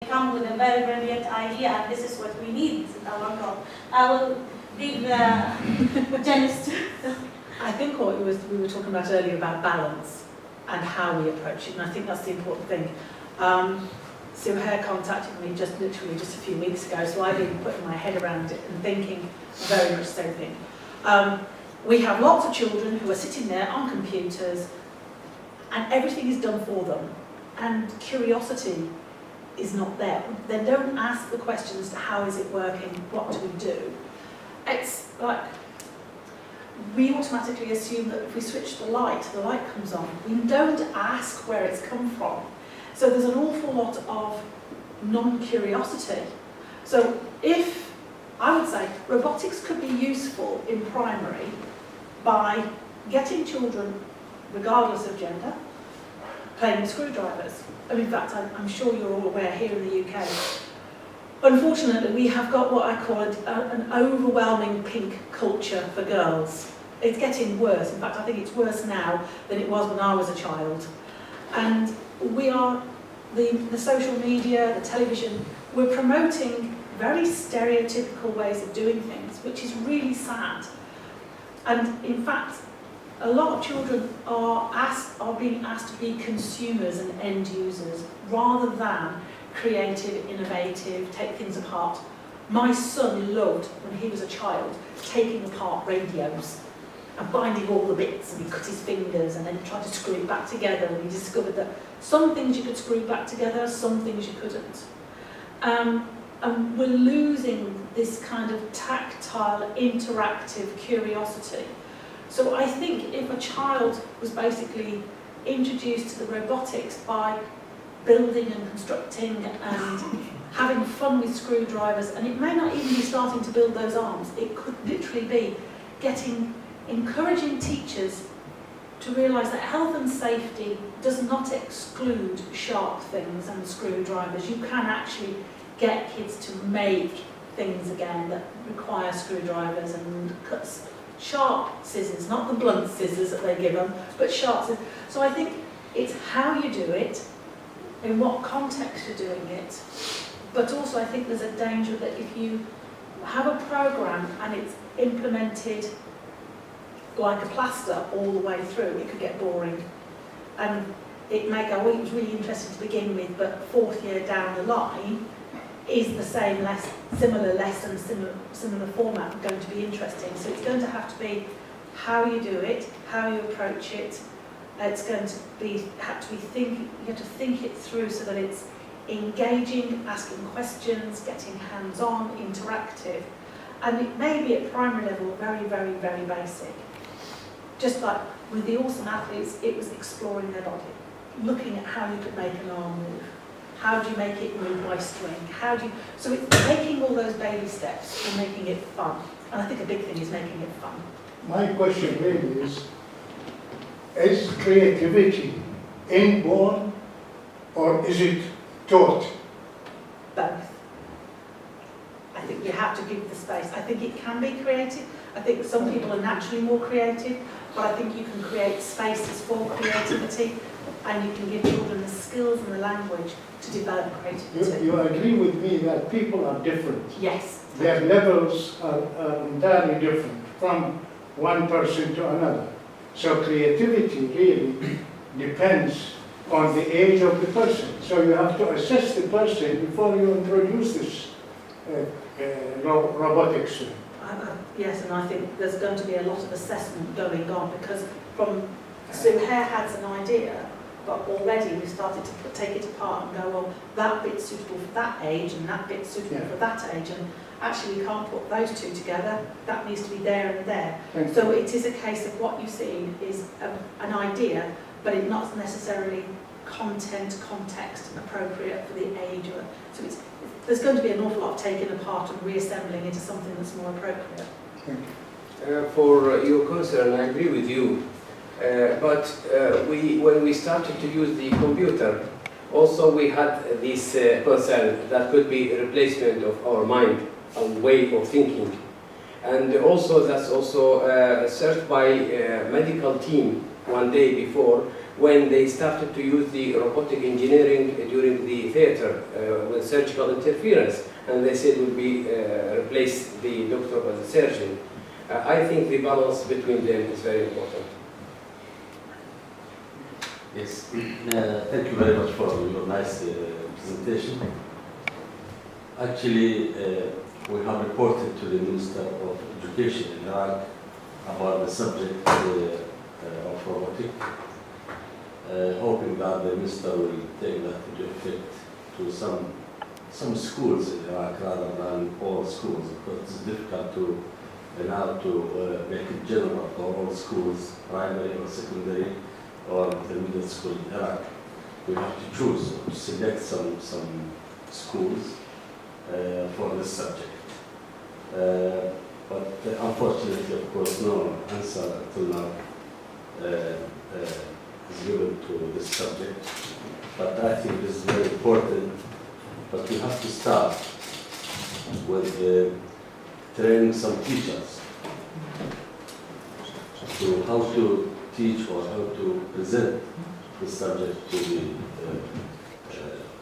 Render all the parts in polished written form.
come with a very brilliant idea, and this is what we need. I will leave Janice to. I think what we were talking about earlier about balance and how we approach it, and I think that's the important thing. Sue Hare contacted me literally just a few weeks ago, so I've been putting my head around it and thinking very much the same thing. We have lots of children who are sitting there on computers and everything is done for them, and curiosity is not there. They don't ask the questions, how is it working, what do we do? It's like, we automatically assume that if we switch the light comes on. We don't ask where it's come from. So there's an awful lot of non-curiosity. So if, I would say, robotics could be useful in primary by getting children, regardless of gender, playing with screwdrivers. And in fact, I'm sure you're all aware here in the UK, unfortunately, we have got what I call an overwhelming pink culture for girls. It's getting worse. In fact, I think it's worse now than it was when I was a child. And we are, the social media, the television, we're promoting very stereotypical ways of doing things, which is really sad. And in fact, a lot of children are being asked to be consumers and end users rather than creative, innovative, take things apart. My son loved, when he was a child, taking apart radios and binding all the bits, and he cut his fingers and then he tried to screw it back together, and he discovered that some things you could screw back together, some things you couldn't. And we're losing this kind of tactile, interactive curiosity. So I think if a child was basically introduced to the robotics by building and constructing and having fun with screwdrivers, and it may not even be starting to build those arms, it could literally be encouraging teachers to realise that health and safety does not exclude sharp things and screwdrivers. You can actually get kids to make things again that require screwdrivers and cuts. Sharp scissors, not the blunt scissors that they give them, but sharp scissors. So I think it's how you do it, in what context you're doing it, but also I think there's a danger that if you have a program and it's implemented like a plaster all the way through, it could get boring. And it may go, well, it was really interesting to begin with, but fourth year down the line, is the same similar lesson, similar format going to be interesting? So it's going to have to be how you do it, how you approach it. It's going to be you have to think it through so that it's engaging, asking questions, getting hands-on, interactive. And it may be at primary level very, very, very basic. Just like with the awesome athletes, it was exploring their body, looking at how you could make an arm move. How do you make it move by string? So it's taking all those baby steps and making it fun. And I think a big thing is making it fun. My question really is creativity inborn or is it taught? Both. I think you have to give the space. I think it can be creative. I think some people are naturally more creative, but I think you can create spaces for creativity, and you can give children the skills and the language to develop creativity. You agree with me that people are different? Yes. Their levels are entirely different from one person to another. So creativity really depends on the age of the person. So you have to assess the person before you introduce this robotics. Yes, and I think there's going to be a lot of assessment going on, because from Sue Hare has an idea, but already we started to take it apart and go, well, that bit's suitable for that age and that bit's suitable for that age, and actually we can't put those two together. That needs to be there and there. So it is a case of what you see is an idea, but it's not necessarily context appropriate for the age. So there's going to be an awful lot of taking apart and reassembling into something that's more appropriate. For your concern, I agree with you. But when we started to use the computer, also we had this concern that could be a replacement of our mind, our way of thinking. And also that's also searched by a medical team one day before, when they started to use the robotic engineering during the theater with surgical interference, and they said will be replace the doctor as a surgeon. I think the balance between them is very important. Yes, thank you very much for your nice presentation. Actually, we have reported to the Minister of Education in Iraq about the subject of robotic, hoping that the Minister will take that into effect to some schools in Iraq rather than all schools, because it's difficult to now to make it general for all schools, primary or secondary or intermediate school in Iraq. We have to choose, to select some schools for this subject. But unfortunately, of course, no answer until now is given to this subject. But I think this is very important. But we have to start with training some teachers to how to teach or how to present the subject to the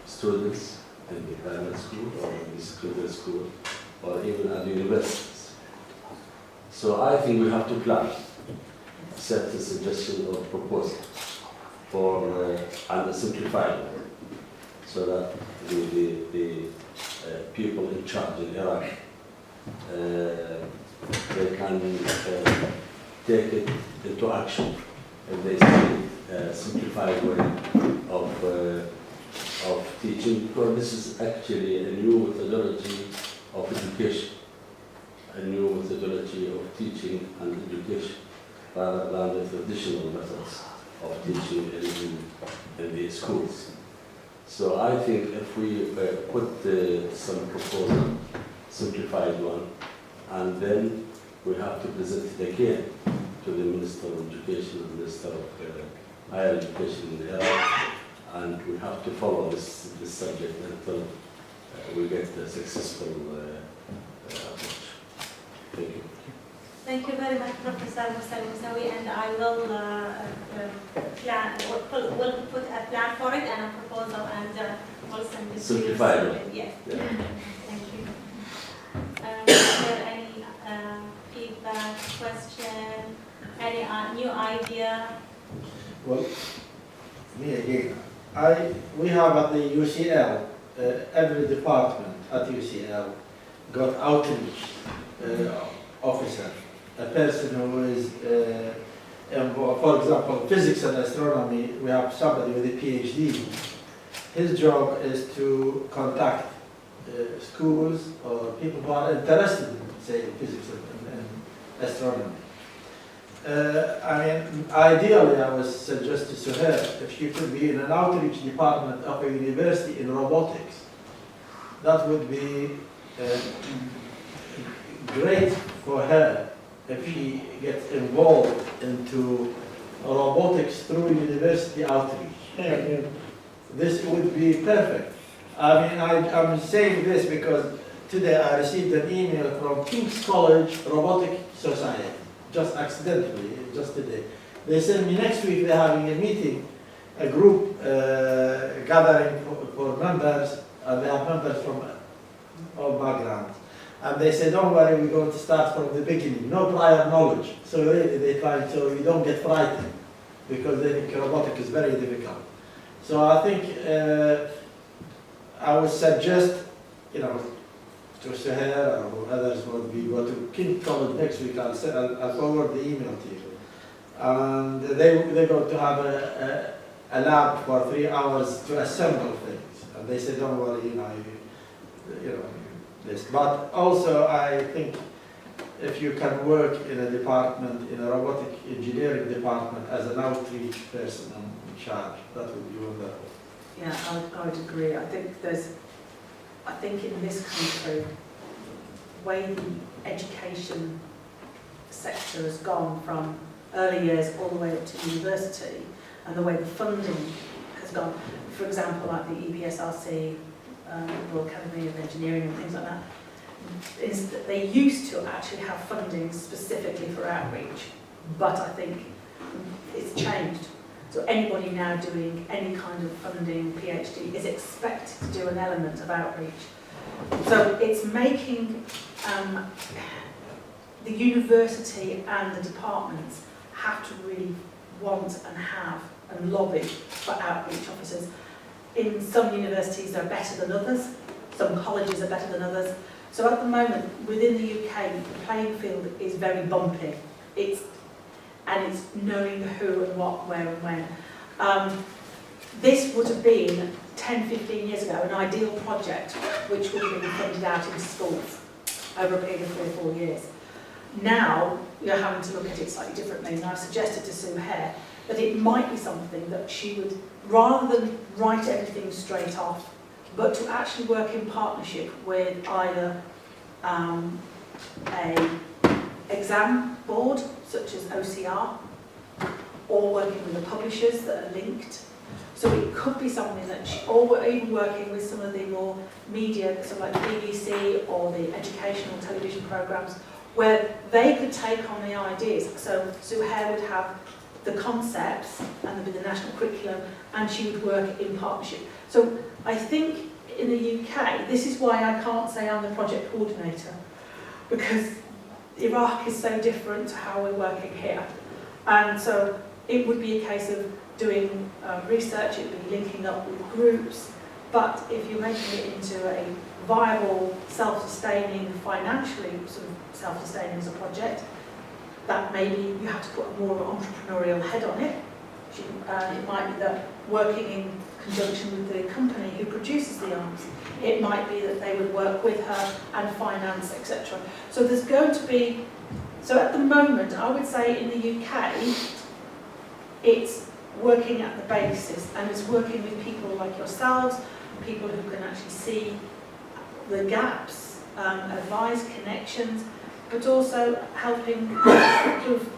students in the primary school or in the secondary school or even at universities. So I think we have to plan, set a suggestion or proposal for and simplify it so that the people in charge in Iraq they can take it into action if they see a simplified way of teaching, because this is actually a new methodology of education, a new methodology of teaching and education, rather than the traditional methods of teaching in the schools. So I think if we put some proposal, simplified one, and then we have to present it again to the Minister of Education and Minister of Higher Education in Iraq, and we have to follow this subject until we get a successful approach. Thank you. Thank you very much, Professor Al-Zahawi, and I will we'll put a plan for it and a proposal, and we'll send it to you. Simplified. Yes. Yeah. Thank you. Is there any feedback, question, any new idea? Well, me again. We have at the UCL, every department at UCL got outreach officer, a person who is involved. For example, physics and astronomy, we have somebody with a PhD. His job is to contact schools or people who are interested in, say, physics and astronomy. I mean, ideally, I would suggest to Suhair if she could be in an outreach department of a university in robotics. That would be great for her if she gets involved into robotics through university outreach. This would be perfect. I mean, I'm saying this because today I received an email from King's College Robotic Society, just accidentally, just today. They sent me next week they're having a meeting, a group gathering for members, and they have members from all backgrounds. And they said, don't worry, we're going to start from the beginning, no prior knowledge. So really they try so you don't get frightened, because they think robotic is very difficult. So I think I would suggest, to Suhair or others would be go to King College next week. I'll forward the email to you. And they're going to have a lab for 3 hours to assemble things. And they said, don't worry, this. But also, I think if you can work in a department, in a robotic engineering department as an outreach person in charge, that would be wonderful. Yeah, I would agree. I think in this country, the way the education sector has gone from early years all the way up to university, and the way the funding has gone, for example, like the EBSRC, Royal Academy of Engineering and things like that, is that they used to actually have funding specifically for outreach, but I think it's changed. So anybody now doing any kind of funding, PhD, is expected to do an element of outreach. So it's making the university and the departments have to really want and have and lobby for outreach officers. In some universities they're better than others, some colleges are better than others. So at the moment, within the UK, the playing field is very bumpy. It's knowing the who and what, where and when. This would have been 10, 15 years ago an ideal project which would have been funded out in schools over a period of 3 or 4 years. Now you're having to look at it slightly differently, and I've suggested to Sue Hare that it might be something that she would, rather than write everything straight off, but to actually work in partnership with either a exam board such as OCR, or working with the publishers that are linked. So it could be something that or even working with some of the more media, so like the BBC or the educational television programmes, where they could take on the ideas. So Sue Hare would have the concepts and there'd be the national curriculum, and she would work in partnership. So I think in the UK, this is why I can't say I'm the project coordinator, because Iraq is so different to how we're working here. And so it would be a case of doing research, it would be linking up with groups, but if you're making it into a viable, self-sustaining, financially sort of self-sustaining as a project, that maybe you have to put a more entrepreneurial head on it. It might be that working in conjunction with the company who produces the arms. It might be that they would work with her and finance, etc. So there's going to be, so at the moment, I would say in the UK, it's working at the basis, and it's working with people like yourselves, people who can actually see the gaps, advise connections, but also helping with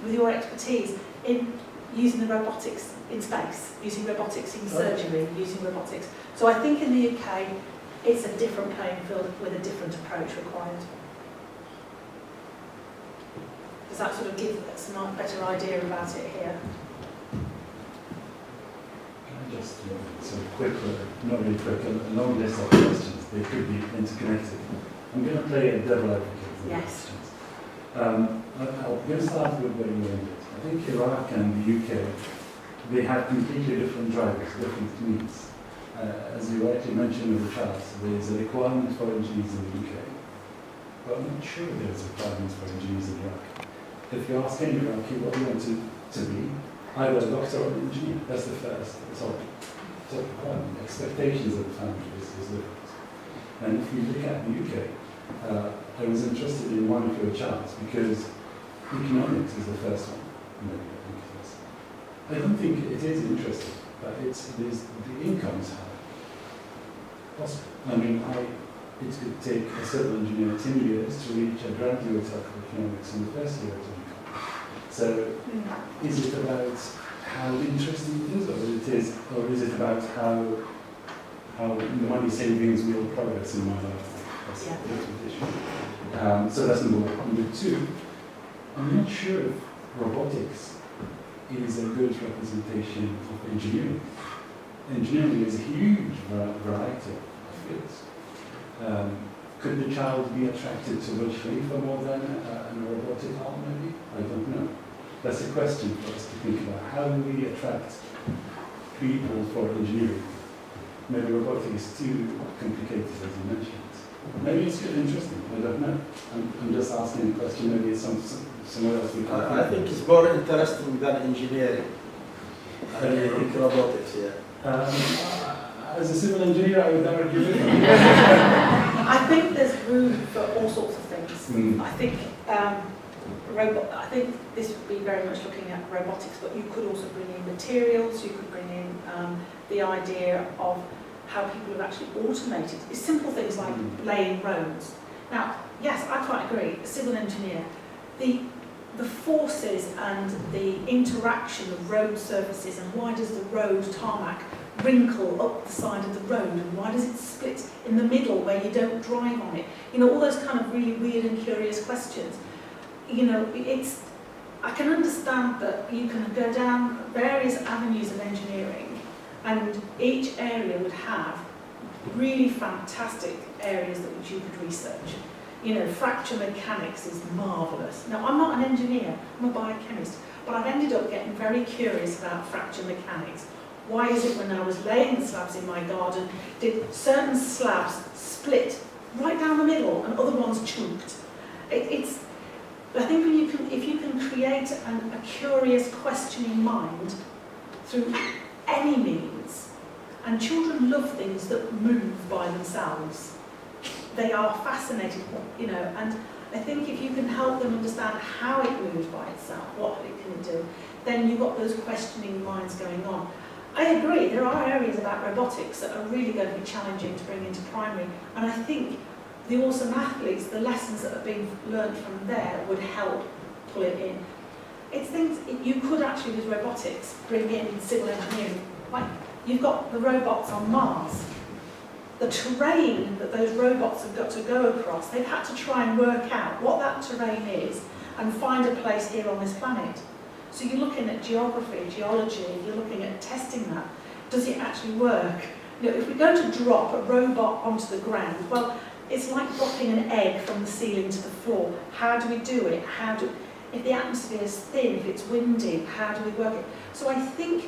your expertise in using the robotics in space, using robotics in surgery, using robotics. So I think in the UK, it's a different playing field with a different approach required. Does that sort of give us a better idea about it here? Can I just sort of quick, not really quick, a long list of questions. They could be interconnected. I'm going to play a devil advocate for the questions. I'm going to start with where you ended. I think Iraq and the UK, they have completely different drivers, different needs. As you rightly mentioned in the charts, there's a requirement for engineers in the UK, but I'm not sure there's a requirement for engineers in Iraq. If you ask any Iraqi what you want to be, either a doctor or an engineer, that's the first top requirement. Expectations of the family is different. And if you look at the UK, I was interested in one of your charts because economics is the first one. I don't think it is interesting, but the incomes are possible. I mean, it could take a civil engineer 10 years to reach a graduate of economics in the first year of income. So, is it about how interesting it is, or is it about how the money savings will progress in my life? That's a different issue. So that's number one. Number two, I'm not sure if robotics is a good representation of engineering. Engineering is a huge variety of fields. Could the child be attracted to Burj Khalifa more than a robotic arm, maybe? I don't know. That's a question for us to think about. How do we attract people for engineering? Maybe robotics is too complicated, as you mentioned. Maybe it's good, interesting, I don't know. I'm just asking a question, maybe it's somewhere else we can I think it's more interesting than engineering. I think robotics, yeah. As a civil engineer, I would never give it. I think there's room for all sorts of things. I think I think this would be very much looking at robotics, but you could also bring in materials, you could bring in the idea of how people have actually automated. It's simple things like laying roads. Now, yes, I quite agree, a civil engineer, the forces and the interaction of road surfaces, and why does the road tarmac wrinkle up the side of the road, and why does it split in the middle where you don't drive on it? You know, all those kind of really weird and curious questions. You know, I can understand that you can go down various avenues of engineering, and each area would have really fantastic areas that which you could research. You know, fracture mechanics is marvellous. Now, I'm not an engineer, I'm a biochemist, but I've ended up getting very curious about fracture mechanics. Why is it when I was laying the slabs in my garden, did certain slabs split right down the middle and other ones chunked? I think when if you can create a curious, questioning mind through any means, and children love things that move by themselves. They are fascinated, you know, and I think if you can help them understand how it moves by itself, what it can do, then you've got those questioning minds going on. I agree, there are areas about robotics that are really going to be challenging to bring into primary, and I think the awesome athletes, the lessons that are being learned from there would help pull it in. It's things you could actually, with robotics, bring in civil engineering. Like, you've got the robots on Mars. The terrain that those robots have got to go across, they've had to try and work out what that terrain is and find a place here on this planet. So you're looking at geography, geology, you're looking at testing that. Does it actually work? You know, if we go to drop a robot onto the ground, well, it's like dropping an egg from the ceiling to the floor. How do we do it? If the atmosphere is thin, if it's windy, how do we work it? So I think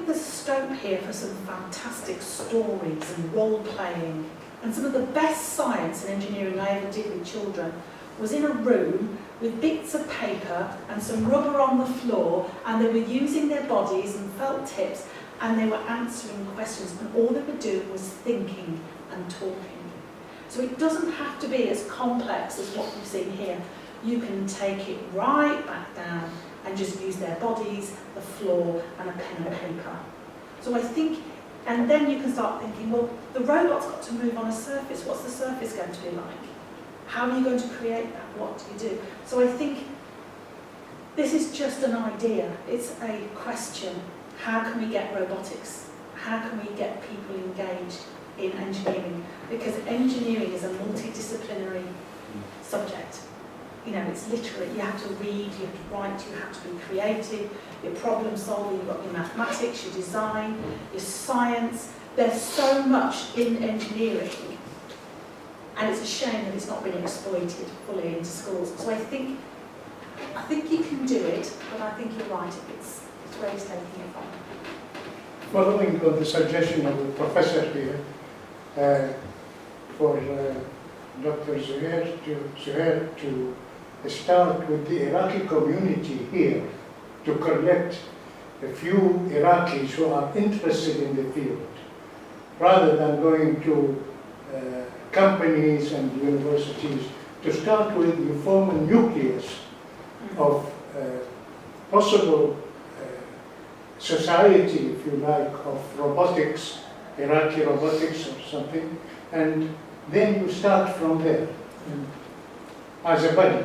there's scope here for some fantastic stories and role-playing. And some of the best science and engineering I ever did with children was in a room with bits of paper and some rubber on the floor, and they were using their bodies and felt tips, and they were answering questions, and all they were doing was thinking and talking. So it doesn't have to be as complex as what we've seen here. You can take it right back down and just use their bodies, the floor, and a pen and paper. So I think, and then you can start thinking, well, the robot's got to move on a surface. What's the surface going to be like? How are you going to create that? What do you do? So I think this is just an idea. It's a question. How can we get robotics? How can we get people engaged in engineering? Because engineering is a multidisciplinary subject. You know, it's literally, you have to read, you have to write, you have to be creative, your problem solving, you've got your mathematics, your design, your science. There's so much in engineering, and it's a shame that it's not been exploited fully into schools. So I think you can do it, but I think you're right, it's where he's taking it from. Following on the suggestion of the professor here, for Dr. Zuhair to start with the Iraqi community here, to collect a few Iraqis who are interested in the field, rather than going to companies and universities. To start with, you form a nucleus of possible society, if you like, of robotics, Iraqi robotics or something, and then you start from there, as a body,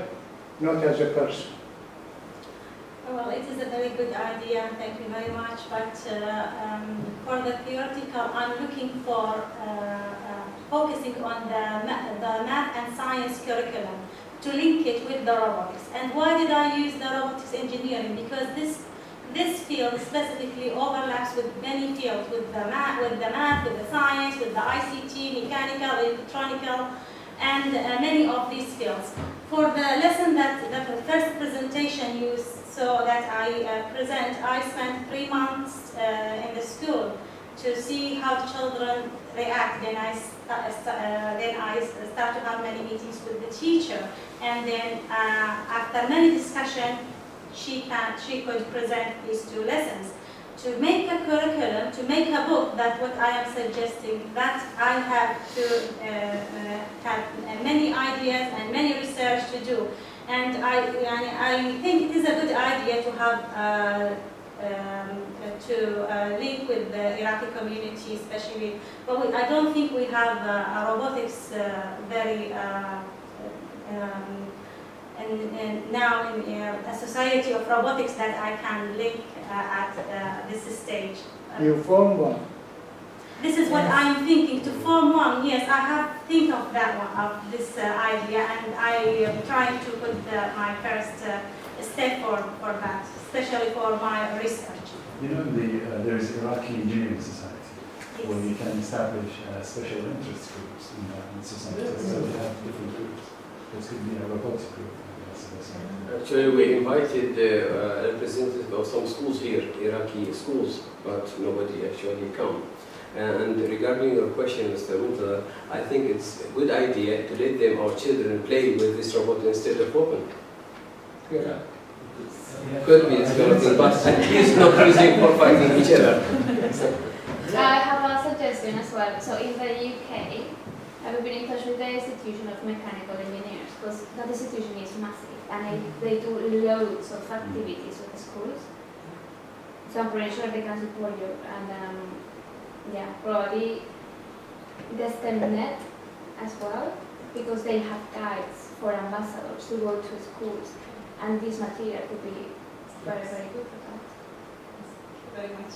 not as a person. Well, it is a very good idea, thank you very much, but for the theoretical, I'm looking for focusing on the math and science curriculum to link it with the robotics. And why did I use the robotics engineering? Because this field specifically overlaps with many fields, with the math, with the science, with the ICT, mechanical, electronical, and many of these fields. For the lesson that the first presentation you saw that I present, I spent 3 months in the school to see how children react. Then I start to have many meetings with the teacher, and then after many discussions, she could present these 2 lessons. To make a curriculum, to make a book, that what I am suggesting, that I have to have many ideas and many research to do. And I think it is a good idea to have link with the Iraqi community, especially. But I don't think we have a robotics very. And now in a society of robotics that I can link at this stage. You form one. This is what I'm thinking, to form one. long, yes, I have think of that one, of this idea, and I am trying to put my first step for that, especially for my research. You know, there is Iraqi Engineering Society, where Yes. you can establish special interest groups in that society. So they have different groups. This could be a robotics group. Actually, we invited representatives of some schools here, Iraqi schools, but nobody actually come. And regarding your question, Mr. Muntazar, I think it's a good idea to let them, our children, play with this robot instead of weapon. Yeah. Could be it's going to be, but at least not using for fighting each other. I have a suggestion as well. So in the UK, I've been in touch with the Institution of Mechanical Engineers, because that institution is massive, and they do loads of activities with the schools. So I'm pretty sure they can support you, and yeah, probably the STEM.net as well, because they have guides for ambassadors to go to schools, and this material could be very, very good for that. Thank you very much.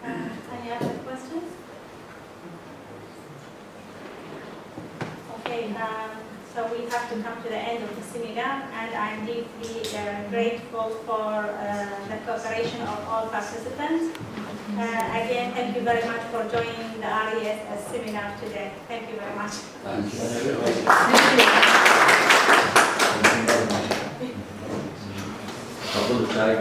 Any other questions? Okay, so we have to come to the end of the seminar, and I'm deeply grateful for the cooperation of all participants. Again, thank you very much for joining the RES seminar today. Thank you very much. Thank you. Thank you. أقول الشارع